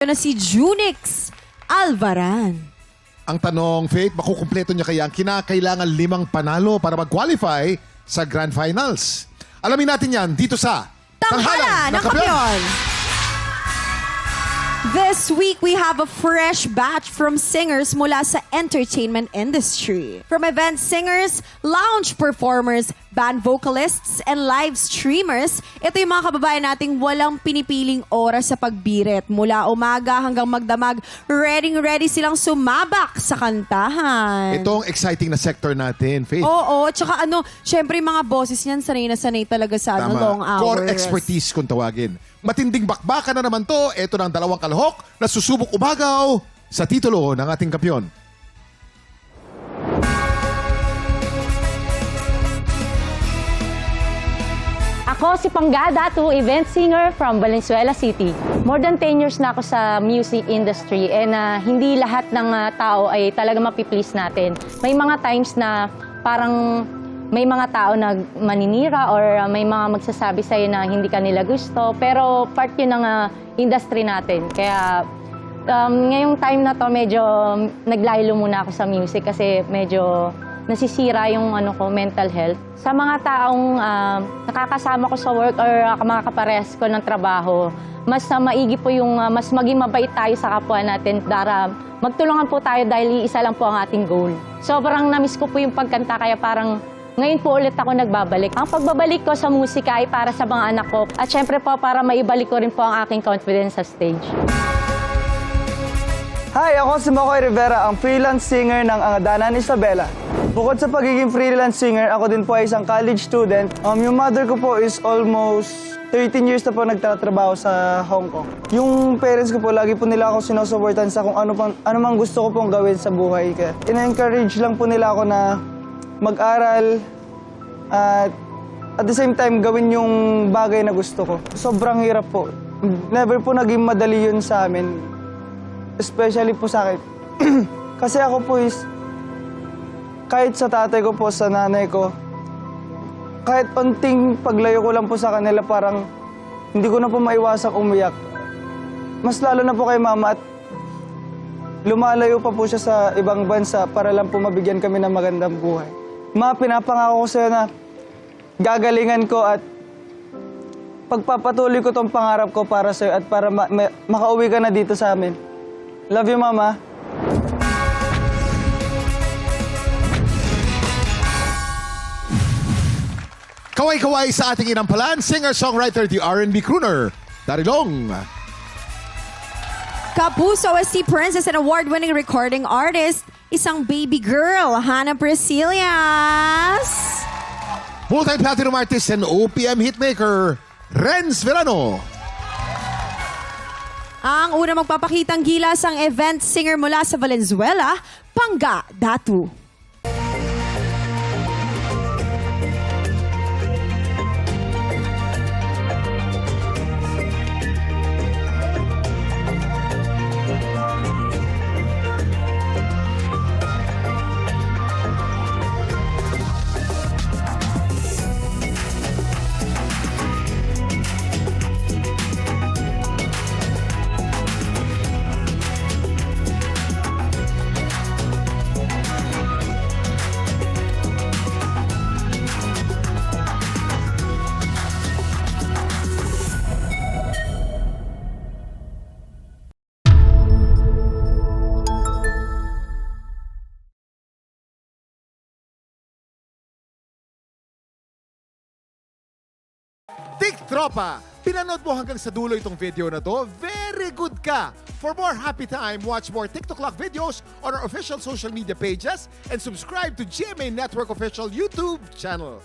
na si Junix Alvaran. Ang tanong, Faith, makukumpleto niya kaya ang kinakailangan 5 panalo para mag-qualify sa Grand Finals? Alamin natin yan dito sa Tanghalan ng Kapyon! This week, we have a fresh batch from singers mula sa entertainment industry. From event singers, lounge performers, band vocalists, and live streamers, ito yung mga kababayan nating walang pinipiling oras sa pagbirit. Mula umaga hanggang magdamag, ready silang sumabak sa kantahan. Itong exciting na sector natin, Faith. Oo, tsaka syempre yung mga boses niyan, sanay na sanay talaga sa long hours. Core expertise kung tawagin. Matinding bakbakan na naman to. Ito na ang 2 kalahok na susubok umagaw sa titulo ng ating kampiyon. Ako si Panggada, event singer from Valenzuela City. More than 10 years na ako sa music industry and hindi lahat ng tao ay talaga mapiplease natin. May mga times na parang may mga tao na maninira or may mga magsasabi sa'yo na hindi ka nila gusto. Pero part yun ng industry natin. Kaya ngayong time na to medyo naglaylo muna ako sa music kasi medyo nasisira yung mental health. Sa mga taong nakakasama ko sa work or mga kaparehas ko ng trabaho, mas maigi po yung mas maging mabait tayo sa kapwa natin para magtulungan po tayo dahil isa lang po ang ating goal. Sobrang namiss ko po yung pagkanta kaya parang ngayon po ulit ako nagbabalik. Ang pagbabalik ko sa musika ay para sa mga anak ko at syempre po para maibalik ko rin po ang aking confidence sa stage. Hi, ako si Makoy Rivera, ang freelance singer ng Angadanan Isabela. Bukod sa pagiging freelance singer, ako din po ay isang college student. Yung mother ko po is almost 13 years na po nagtatrabaho sa Hong Kong. Yung parents ko po, lagi po nila ako sinusuportan sa kung ano mang gusto ko pong gawin sa buhay. Kaya ina-encourage lang po nila ako na mag-aral at the same time gawin yung bagay na gusto ko. Sobrang hirap po. Never po naging madali yun sa amin. Especially po sa akin. Kasi ako po is, kahit sa tatay ko po, sa nanay ko, kahit onting paglayo ko lang po sa kanila, parang hindi ko na po maiwasang umiyak. Mas lalo na po kay mama at lumalayo pa po siya sa ibang bansa para lang po mabigyan kami ng magandang buhay. Ma, pinapangako ko sa'yo na gagalingan ko at pagpapatuloy ko tong pangarap ko para sa'yo at para makauwi ka na dito sa amin. Love you, Mama. Kaway-kaway sa ating inampalan, singer-songwriter, the R&B crooner, Darilong. Kapuso OST Princess and award-winning recording artist, isang baby girl, Hannah Priscillas. Multi-platinum artist and OPM hitmaker, Renz Verano. Ang una magpapakitang gilas ang event singer mula sa Valenzuela, Pangga Datu. Tik Tropa! Pinanood mo hanggang sa dulo itong video na to? Very good ka! For more happy time, watch more TikTok Clock videos on our official social media pages and subscribe to GMA Network official YouTube channel.